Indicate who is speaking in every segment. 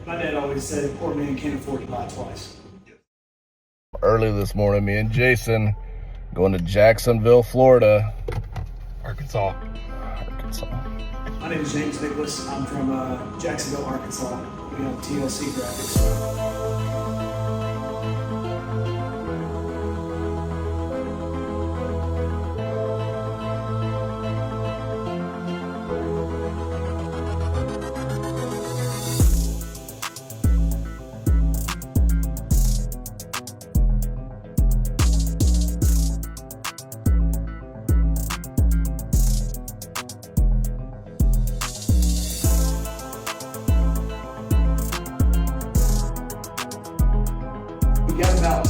Speaker 1: My dad always said a poor man can't afford to buy twice.
Speaker 2: Early this morning, me and Jason going to Jacksonville, Florida.
Speaker 3: Arkansas.
Speaker 1: My name is James Nicholas. I'm from Jacksonville, Arkansas. We have TLC Graffix. We got about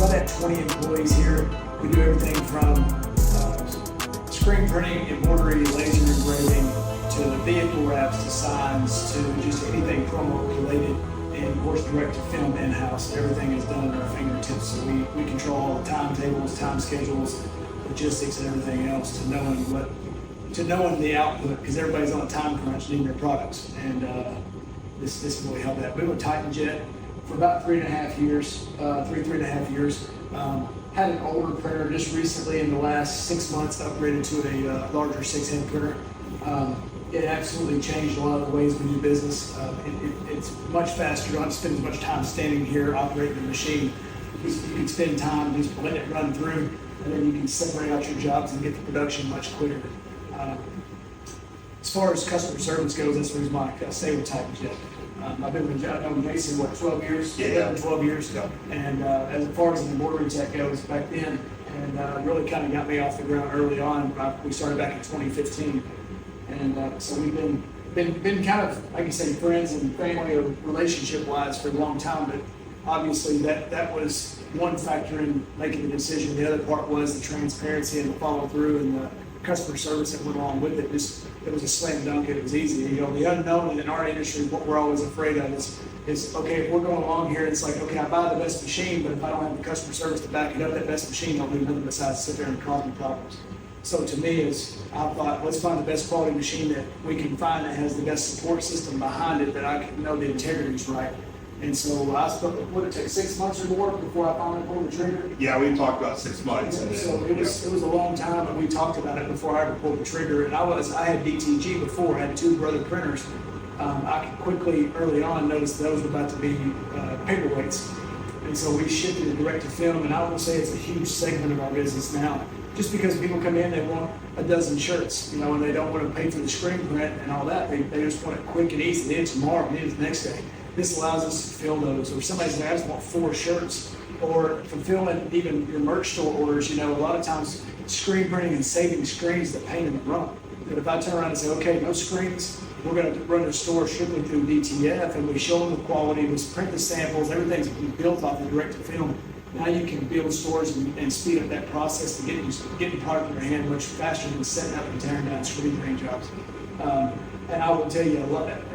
Speaker 1: right at 20 employees here. We do everything from screen printing, embroidery, laser engraving, to vehicle wraps, to signs, to just anything promo related, and of course direct to film in-house. Everything is done at our fingertips, so we control all the timetables, time schedules, logistics, and everything else to knowing the output, because everybody's on a time crunch needing their products, and this really helped that. We were Titan Jet for about 3.5 years, 3.5 years. Had an older printer just recently in the last 6 months, upgraded to a larger 6-head printer. It absolutely changed a lot of the ways we do business. It's much faster. You don't have to spend as much time standing here operating the machine. You can spend time just letting it run through, and then you can separate out your jobs and get the production much quicker. As far as customer service goes, that's the reason why I stay with Titan Jet. I've been with Jason, 12 years?
Speaker 3: Yeah.
Speaker 1: 12 years.
Speaker 3: Yeah.
Speaker 1: And as far as the embroidery tech goes back then, and really kind of got me off the ground early on. We started back in 2015. And so we've been kind of, like you say, friends and family or relationship-wise for a long time, but obviously that was one factor in making the decision. The other part was the transparency and the follow-through and the customer service that went along with it. It was a slam dunk. It was easy. You know, the unknown in our industry, what we're always afraid of is okay, if we're going along here, it's like, okay, I buy the best machine, but if I don't have the customer service to back it up, that best machine don't do nothing besides sit there and cause me problems. So to me, I thought, let's find the best quality machine that we can find that has the best support system behind it, that I can know the integrity is right. And so I spoke, would it take 6 months or more before I finally pulled the trigger?
Speaker 3: Yeah, we talked about 6 months.
Speaker 1: Yeah, so it was a long time, and we talked about it before I ever pulled the trigger. And I had DTG before, I had 2 brother printers. I could quickly, early on, notice those were about to be paperweights. And so we shifted to direct to film, and I will say it's a huge segment of our business now. Just because people come in, they want a dozen shirts, you know, and they don't want to pay for the screen print and all that. They just want it quick and easy. They need it tomorrow, they need it the next day. This allows us to fill those. Or somebody says, I just want 4 shirts. Or fulfilling even your merch store orders, you know, a lot of times screen printing and saving screens, the pain in the run. But if I turn around and say, okay, no screens, we're going to run the store strictly through DTF, and we show them the quality, we print the samples, everything's built off the direct to film. Now you can build stores and speed up that process to getting product in your hand much faster than setting up and tearing down screen printing jobs. And I will tell you,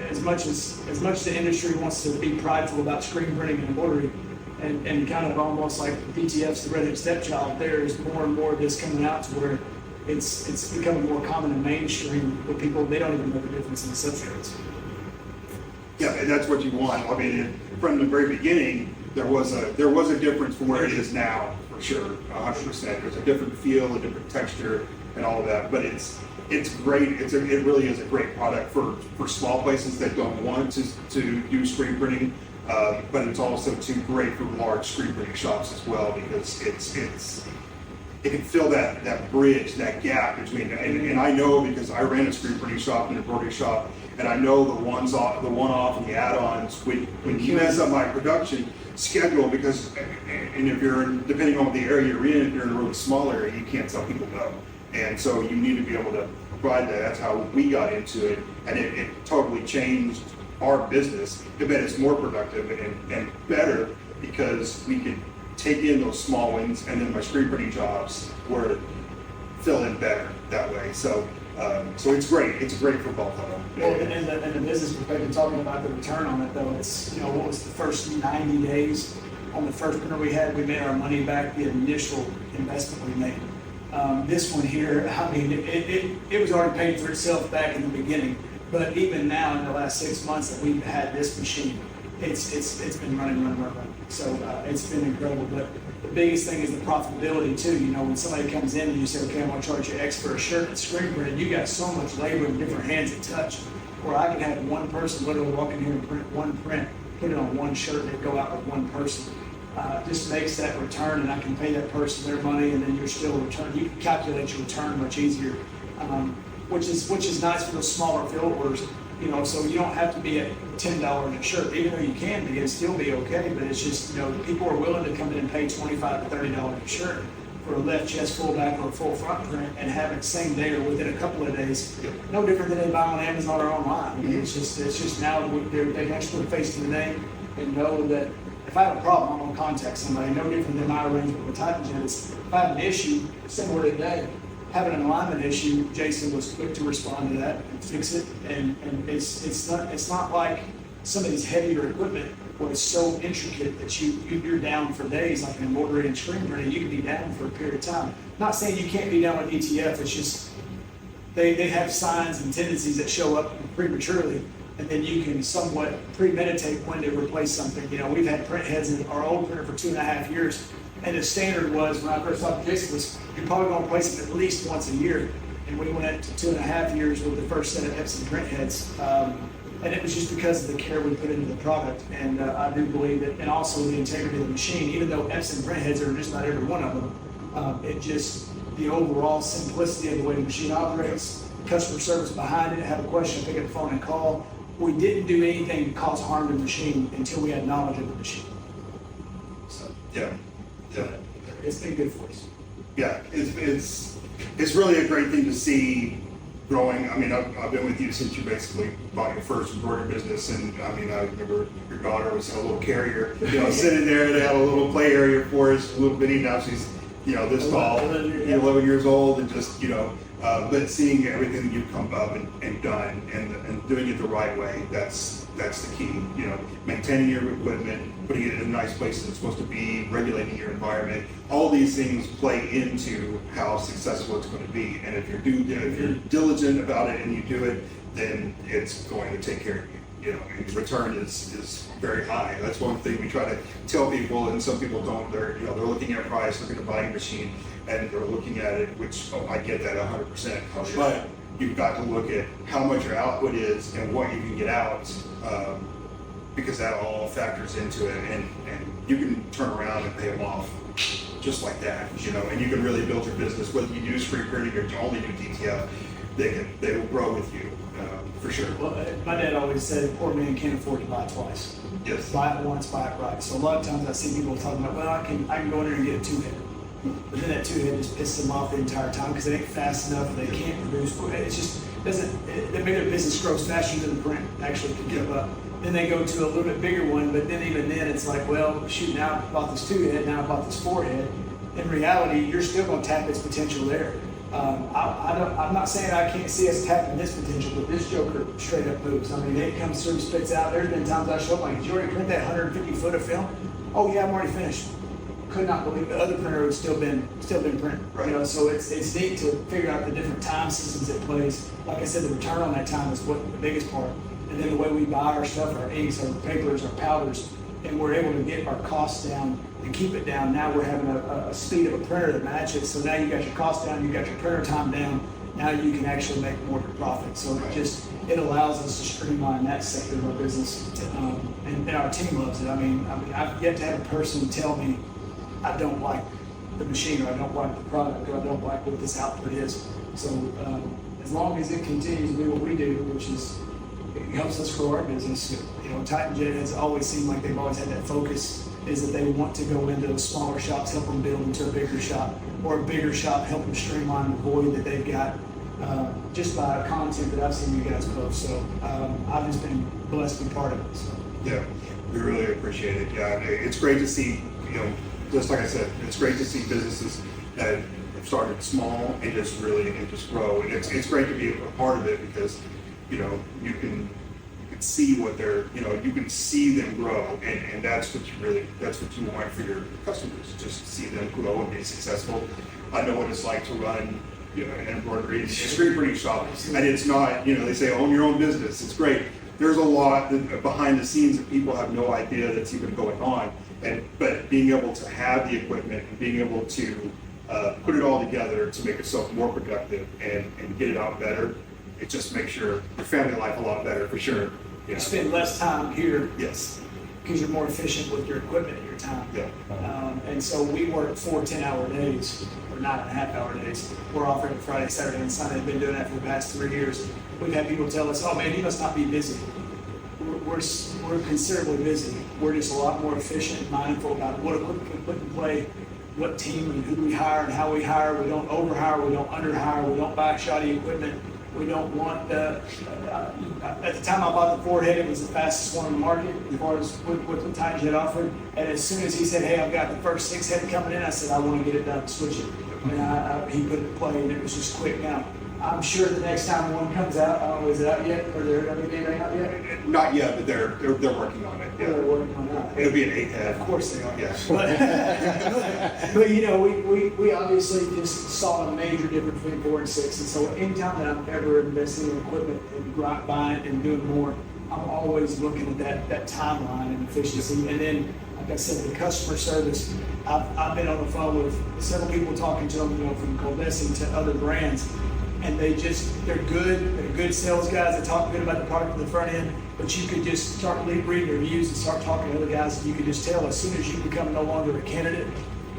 Speaker 1: as much as the industry wants to be prideful about screen printing and embroidery, and kind of almost like DTF's the redheaded stepchild, there is more and more of this coming out to where it's becoming more common and mainstream with people. They don't even know the difference in the substrates.
Speaker 3: Yeah, and that's what you want. I mean, from the very beginning, there was a difference from where it is now, for sure, 100%. There's a different feel, a different texture, and all of that. But it's great. It really is a great product for small places that don't want to do screen printing. But it's also too great for large screen printing shops as well, because it can fill that bridge, that gap between. And I know, because I ran a screen printing shop and a embroidery shop, and I know the one-off and the add-ons when you mess up my production schedule, because and if you're depending on the area you're in, if you're in a really small area, you can't tell people no. And so you need to be able to provide that. That's how we got into it, and it totally changed our business. It made us more productive and better, because we could take in those small wins, and then my screen printing jobs were fill in better that way. So it's great. It's great for both of them.
Speaker 1: Well, and the business perspective, talking about the return on it though, it's, you know, what was the first 90 days on the first printer we had, we made our money back, the initial investment we made. This one here, I mean, it was already paid for itself back in the beginning, but even now in the last 6 months that we've had this machine, it's been running. So it's been incredible. But the biggest thing is the profitability too. You know, when somebody comes in and you say, okay, I'm gonna charge you X for a shirt and screen printed, you got so much labor and different hands that touch. Where I can have one person literally walk in here and print one print, put it on one shirt, and it go out with one person. Just makes that return, and I can pay that person their money, and then you're still return. You can calculate your return much easier, which is nice for those smaller field orders. You know, so you don't have to be at $10 a shirt, even though you can be and still be okay. But it's just, you know, people are willing to come in and pay $25 to $30 a shirt for a left chest, full back, or a full front print, and have it same day or within a couple of days. No different than they buy on Amazon or online. I mean, it's just now they can actually put a face to the name and know that if I have a problem, I'm gonna contact somebody. No different than my arrangement with TypeJet. If I have an issue, similar today, having an alignment issue, Jason was quick to respond to that and fix it. And it's not like some of these heavier equipment where it's so intricate that you're down for days, like in embroidery and screen printing. You can be down for a period of time. Not saying you can't be down with ETF. It's just they have signs and tendencies that show up prematurely, and then you can somewhat premeditate when to replace something. You know, we've had print heads in our old printer for 2.5 years, and the standard was, when I first talked to Jason, was you're probably going to replace them at least once a year. And we went to 2.5 years with the first set of Epson print heads. And it was just because of the care we put into the product. And I do believe that, and also the integrity of the machine, even though Epson print heads are just not every one of them, it just, the overall simplicity of the way the machine operates, customer service behind it, have a question, pick up the phone and call. We didn't do anything to cause harm to the machine until we had knowledge of the machine. So,
Speaker 3: Yeah.
Speaker 1: it's been good for us.
Speaker 3: Yeah, it's really a great thing to see growing. I mean, I've been with you since you basically bought your first embroidery business, and I mean, I remember your daughter was in a little carrier, you know, sitting there. They had a little play area for us, a little bitty. Now she's, you know, this tall, 11 years old, and just, you know, but seeing everything that you've come up and done, and doing it the right way, that's the key. You know, maintaining your equipment, putting it in a nice place that it's supposed to be, regulating your environment. All these things play into how successful it's going to be. And if you're diligent about it and you do it, then it's going to take care of you. You know, and the return is very high. That's one thing we try to tell people, and some people don't. They're looking at price, looking at buying a machine, and they're looking at it, which I get that 100%. But you've got to look at how much your output is and what you can get out, because that all factors into it. And you can turn around and pay them off just like that, you know. And you can really build your business. Whether you do screen printing or you only do DTF, they will grow with you. For sure.
Speaker 1: Well, my dad always said, a poor man can't afford to buy twice.
Speaker 3: Yes.
Speaker 1: Buy it once, buy it right. So a lot of times I see people talking about, well, I can go in there and get a 2-head. But then that 2-head just pisses them off the entire time because it ain't fast enough and they can't produce. It's just, maybe their business grows faster than the print actually can keep up. Then they go to a little bit bigger one, but then even then it's like, well, shoot, now I bought this 2-head, now I bought this 4-head. In reality, you're still going to tap its potential there. I'm not saying I can't see us tapping this potential, but this joker straight up moves. I mean, it comes through, spits out. There's been times I show up like, did you already print that 150 foot of film? Oh yeah, I'm already finished. Could not believe the other printer would still been printed.
Speaker 3: Right.
Speaker 1: You know, so it's neat to figure out the different time systems it plays. Like I said, the return on that time is what the biggest part. And then the way we buy our stuff, our inks, our papers, our powders, and we're able to get our costs down and keep it down. Now we're having a speed of a printer that matches. So now you got your cost down, you got your printer time down. Now you can actually make more of a profit. So it allows us to streamline that sector of our business, and our team loves it. I mean, I've yet to have a person tell me I don't like the machine, or I don't like the product, or I don't like what this output is. So as long as it continues to do what we do, which is it helps us grow our business. You know, TypeJet has always seemed like they've always had that focus, is that they want to go into those smaller shops, help them build into a bigger shop, or a bigger shop, help them streamline the void that they've got, just by content that I've seen you guys post. So I've just been blessed to be part of it. So.
Speaker 3: Yeah, we really appreciate it. Yeah, it's great to see, you know, just like I said, it's great to see businesses that have started small and just grow. And it's great to be a part of it, because, you know, you can see what they're, you know, you can see them grow, and that's what you want for your customers, just see them grow and be successful. I know what it's like to run, you know, an embroidery screen printing shop, and it's not, you know, they say own your own business. It's great. there's a lot behind the scenes that people have no idea that's even going on. But being able to have the equipment and being able to put it all together to make yourself more productive and get it out better, it just makes your family life a lot better for sure.
Speaker 1: You spend less time here.
Speaker 3: Yes.
Speaker 1: Because you're more efficient with your equipment and your time.
Speaker 3: Yeah.
Speaker 1: And so we work 4 10-hour days, or 9.5-hour days. We're offering Friday, Saturday, and Sunday. I've been doing that for the past 3 years. We've had people tell us, oh man, you must not be busy. We're considerably busy. We're just a lot more efficient and mindful about what equipment we put in play, what team and who we hire and how we hire. We don't overhire, we don't underhire, we don't buy shoddy equipment. We don't want at the time I bought the Forehead, it was the fastest one in the market as far as what the Titan Jet offered. And as soon as he said, hey, I've got the first 6 head coming in, I said, I want to get it done, switch it. And he put it in play, and it was just quick. Now, I'm sure the next time one comes out, I don't know, is it out yet? Or they're going to be out yet?
Speaker 3: Not yet, but they're working on it. Yeah.
Speaker 1: They're working on that.
Speaker 3: It'll be an 8-head.
Speaker 1: Of course they are.
Speaker 3: Yeah.
Speaker 1: But you know, we obviously just saw a major difference between 4 and 6. And so anytime that I'm ever investing in equipment and buying and doing more, I'm always looking at that timeline and efficiency. And then, like I said, the customer service, I've been on the phone with several people talking to them, you know, from Coldesi to other brands. And they're good sales guys. They talk good about the product on the front end, but you could just start reading reviews and start talking to other guys, and you could just tell as soon as you become no longer a candidate,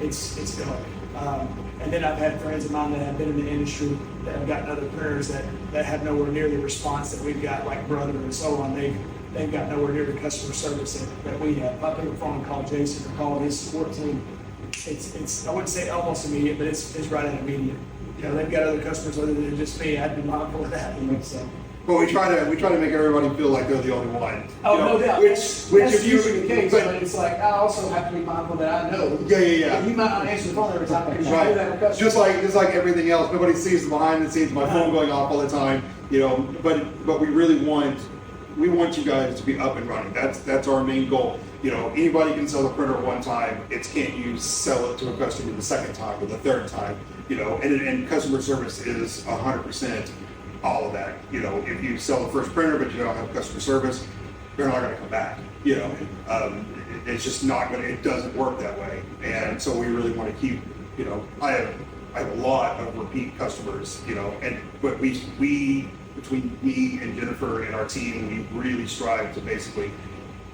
Speaker 1: it's gone. And then I've had friends of mine that have been in the industry that have gotten other printers that have nowhere near the response that we've got, like Brother and so on. They've got nowhere near the customer service that we have. If I pick up the phone and call Jason or call his support team, it's I wouldn't say almost immediate, but it's right at immediate. You know, they've got other customers other than just me. I'd be mindful of that, you know. So.
Speaker 3: Well, we try to make everybody feel like they're the only one.
Speaker 1: Oh,
Speaker 3: you know,
Speaker 1: no doubt.
Speaker 3: Which
Speaker 1: that's
Speaker 3: if you,
Speaker 1: usually the case,
Speaker 3: but,
Speaker 1: but it's like I also have to be mindful that I know.
Speaker 3: Yeah.
Speaker 1: You might not answer the phone every time because you know that
Speaker 3: Right. Just like everything else, nobody sees the behind the scenes. My phone going off all the time. You know, but we really want you guys to be up and running. That's our main goal. You know, anybody can sell a printer one time. It's can't you sell it to a customer the second time or the third time. You know, and customer service is 100% all of that. You know, if you sell the first printer but you don't have customer service, they're not going to come back. You know, it's just not going to. It doesn't work that way. And so we really want to keep. You know, I have a lot of repeat customers. You know, but we between me and Jennifer and our team, we really strive to basically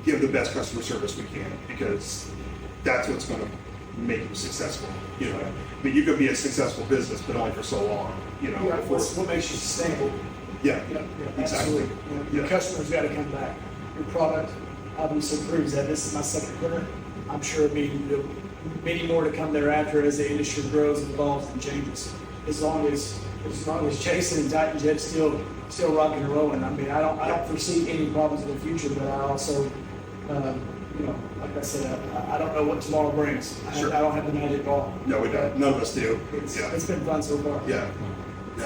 Speaker 3: give the best customer service we can, because that's what's going to make you successful. You know, I mean, you could be a successful business, but only for so long. You know,
Speaker 1: yeah, what makes you sustainable?
Speaker 3: Yeah,
Speaker 1: exactly.
Speaker 3: exactly.
Speaker 1: Your customers got to come back. Your product obviously proves that. This is my second printer. I'm sure it'll be many more to come thereafter as the industry grows and evolves and changes. As long as Jason and Titan Jet still rocking and rolling. I mean, I don't foresee any problems in the future, but I also, you know, like I said, I don't know what tomorrow brings.
Speaker 3: Sure.
Speaker 1: I don't have the magic ball.
Speaker 3: No, we don't. None of us do.
Speaker 1: It's been fun so far.
Speaker 3: Yeah.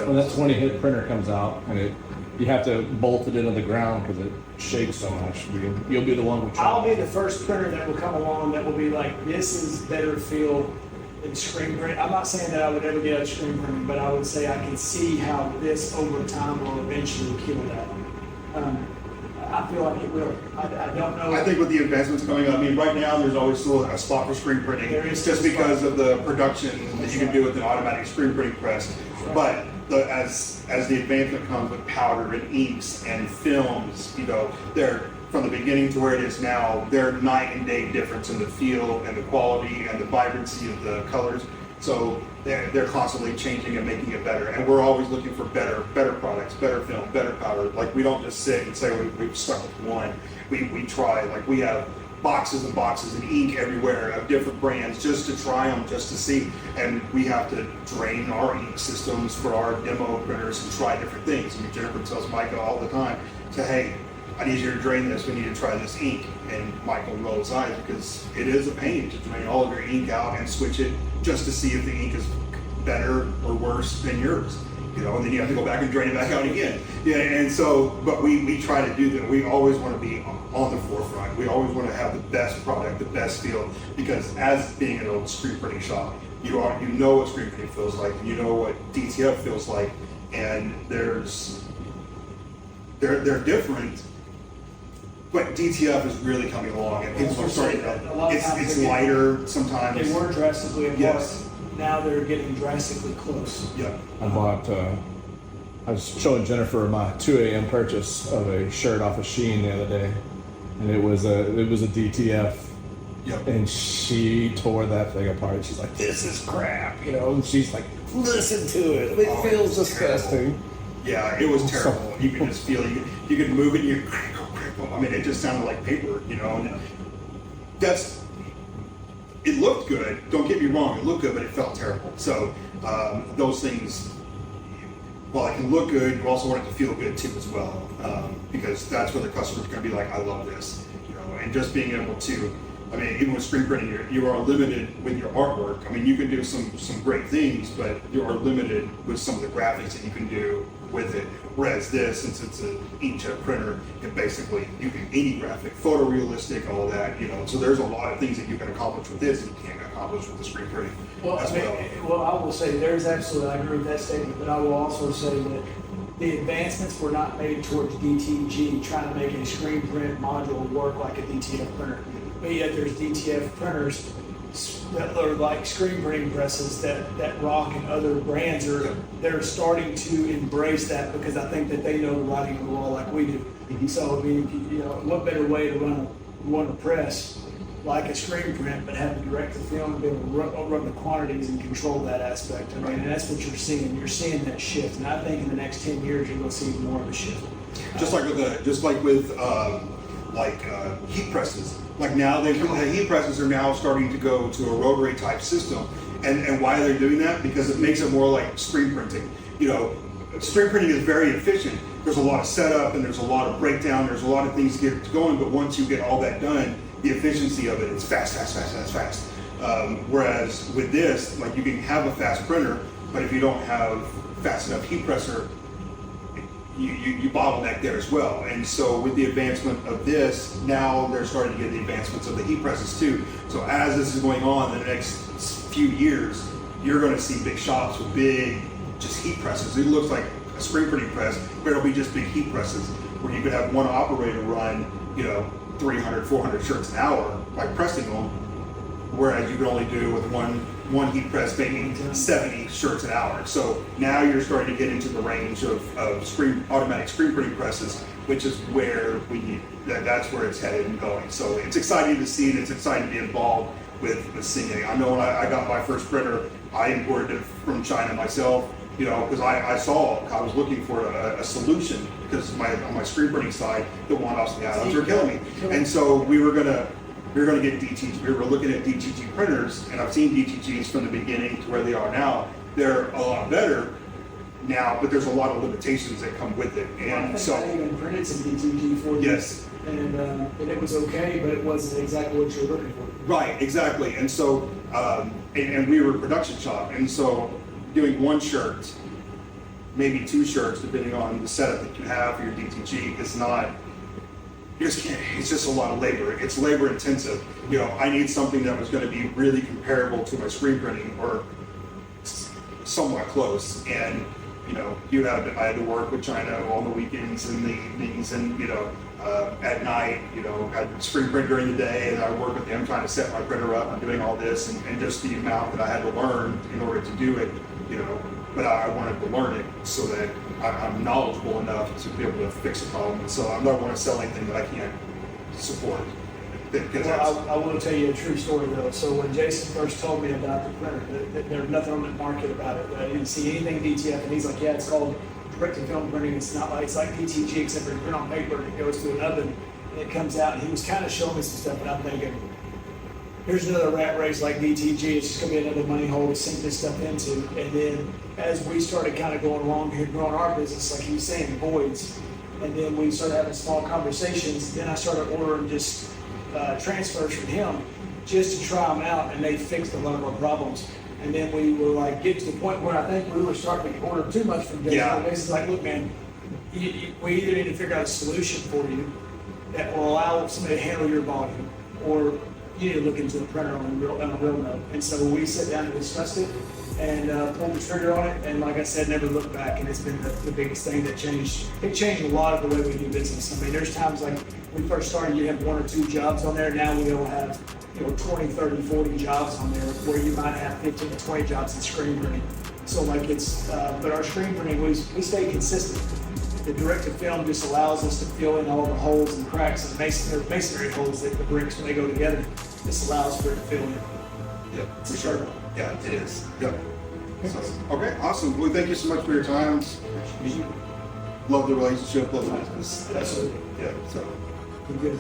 Speaker 4: When that 20-head printer comes out, and you have to bolt it into the ground because it shakes so much. You'll be the one who
Speaker 1: I'll be the first printer that will come along that will be like, this is better feel than screen print. I'm not saying that I would ever get out of screen printing, but I would say I can see how this over time will eventually kill that. I feel like it will. I don't know.
Speaker 3: I think with the advancements coming up, I mean, right now there's always still a spot for screen printing.
Speaker 1: There is
Speaker 3: just because of the production that you can do with an automatic screen printing press. But as the advancement comes with powder and inks and films, you know, they're from the beginning to where it is now, they're night and day difference in the feel and the quality and the vibrancy of the colors. So they're constantly changing and making it better, and we're always looking for better products, better film, better powder. Like, we don't just sit and say we've stuck with one. We try. Like, we have boxes and boxes of ink everywhere of different brands just to try them, just to see. And we have to drain our ink systems for our demo printers and try different things. I mean, Jennifer tells Micah all the time, say, hey, I need you to drain this. We need to try this ink. And Michael rolls his eyes because it is a pain to drain all of your ink out and switch it just to see if the ink is better or worse than yours. You know, and then you have to go back and drain it back out again. Yeah, and so, but we try to do that. We always want to be on the forefront. We always want to have the best product, the best feel, because as being an old screen printing shop, you know what screen printing feels like, you know what DTF feels like, and they're different, But DTF is really coming along, and people are starting
Speaker 1: A lot
Speaker 3: to.
Speaker 1: of times
Speaker 3: It's
Speaker 1: they get-
Speaker 3: lighter sometimes.
Speaker 1: They were drastically apart.
Speaker 3: Yes.
Speaker 1: Now they're getting drastically close.
Speaker 3: Yeah.
Speaker 4: I bought. I was showing Jennifer my 2 a.m. purchase of a shirt off of Shein the other day, and it was a DTF,
Speaker 3: Yep.
Speaker 4: and she tore that thing apart. She's like, "This is crap," you know. And she's like, "Listen to it. It
Speaker 3: Oh,
Speaker 4: feels
Speaker 3: it's
Speaker 4: disgusting."
Speaker 3: Yeah, it was terrible. You could just feel you could move it. And you crinkle. I mean, it just sounded like paper, you know. And it looked good. Don't get me wrong, it looked good, but it felt terrible. So those things, while it can look good, you also want it to feel good too as well, because that's where the customer's going to be like, "I love this," you know. And just being able to, I mean, even with screen printing, you are limited with your artwork. I mean, you can do some great things, but you are limited with some of the graphics that you can do with it. Whereas this, since it's an inkjet printer, it basically, you can any graphic, photorealistic, all that, you know. So there's a lot of things that you can accomplish with this that you can't accomplish with the screen printing as well.
Speaker 1: I will say there's absolutely, I agree with that statement, but I will also say that the advancements were not made towards DTG, trying to make a screen print module work like a DTF printer. But yet there's DTF printers that are like screen printing presses that Rock and other brands they're starting to embrace that, because I think that they know the writing on the wall like we do.
Speaker 3: Mm-hmm.
Speaker 1: So I mean, you know, what better way to run a press like a screen print, but have a direct to film and be able to run the quantities and control that aspect. I mean, and that's what you're seeing. You're seeing that shift, and I think in the next 10 years you're going to see more of a shift.
Speaker 3: Just like with heat presses. Like now, the heat presses are now starting to go to a rotary type system, and why they're doing that? Because it makes it more like screen printing. You know, screen printing is very efficient. There's a lot of setup and there's a lot of breakdown. There's a lot of things to get going, but once you get all that done, the efficiency of it is fast. Whereas with this, like, you can have a fast printer, but if you don't have fast enough heat presser, you bottleneck there as well. And so with the advancement of this, now they're starting to get the advancements of the heat presses too. So as this is going on in the next few years, you're going to see big shops with big just heat presses. It looks like a screen printing press, but it'll be just big heat presses where you could have one operator run, you know, 300, 400 shirts an hour by pressing them, whereas you could only do with one heat press maybe 70 shirts an hour. So now you're starting to get into the range of automatic screen printing presses, which is where that's where it's headed and going. So it's exciting to see, and it's exciting to be involved with seeing. I know when I got my first printer, I imported it from China myself, you know, because I was looking for a solution, because on my screen printing side, the one-offs and the add-ons were killing me. And so we were gonna get DTG. We were looking at DTG printers, and I've seen DTGs from the beginning to where they are now. They're a lot better now, but there's a lot of limitations that come with it. And so
Speaker 1: I even printed some DTG for you.
Speaker 3: Yes.
Speaker 1: And it was okay, but it wasn't exactly what you were looking for.
Speaker 3: right, exactly. And so and we were a production shop, and so doing one shirt, maybe two shirts, depending on the setup that you have for your DTG, is not. You just can't, it's just a lot of labor. It's labor intensive. You know, I need something that was going to be really comparable to my screen printing, or somewhat close. And, you know, I had to work with China on the weekends and the evenings, and, you know, at night, you know, I'd screen print during the day, and I would work with them trying to set my printer up and doing all this, and just the amount that I had to learn in order to do it, you know. But I wanted to learn it so that I'm knowledgeable enough to be able to fix a problem. And so I'm not going to sell anything that I can't support.
Speaker 1: Well, I will tell you a true story though. So when Jason first told me about the printer, there's nothing on the market about it. I didn't see anything DTF, and he's like, "Yeah, it's called direct to film printing. It's like DTG, except for you print on paper and it goes to an oven and it comes out." And he was kind of showing me some stuff, and I'm thinking, here's another rat race like DTG. It's just going to be another money hole to sink this stuff into. And then as we started kind of going along here, growing our business, like he was saying, voids, and then we started having small conversations, then I started ordering just transfers from him just to try them out, and they fixed a lot of our problems. And then we were like, get to the point where I think we were starting to order too much from Jason.
Speaker 3: Yeah.
Speaker 1: Jason's like, "Look, man, we either need to figure out a solution for you that will allow somebody to handle your volume, or you need to look into the printer on a real note." And so we sat down and discussed it, and pulled the trigger on it. And like I said, never looked back. And it's been the biggest thing that changed. It changed a lot of the way we do business. I mean, there's times like when we first started, you have 1 or 2 jobs on there. Now we all have 20, 30, 40 jobs on there, where you might have 15 to 20 jobs in screen printing. So like but our screen printing, we stay consistent. The direct-to-film just allows us to fill in all the holes and cracks and masonry holes that the bricks, when they go together, this allows for it to fill in.
Speaker 3: Yep, for sure. Yeah, it is. Yep. So, okay, awesome. Well, thank you so much for your time. Love the relationship, love the business.
Speaker 1: Absolutely.
Speaker 3: Yeah, so.
Speaker 1: Good.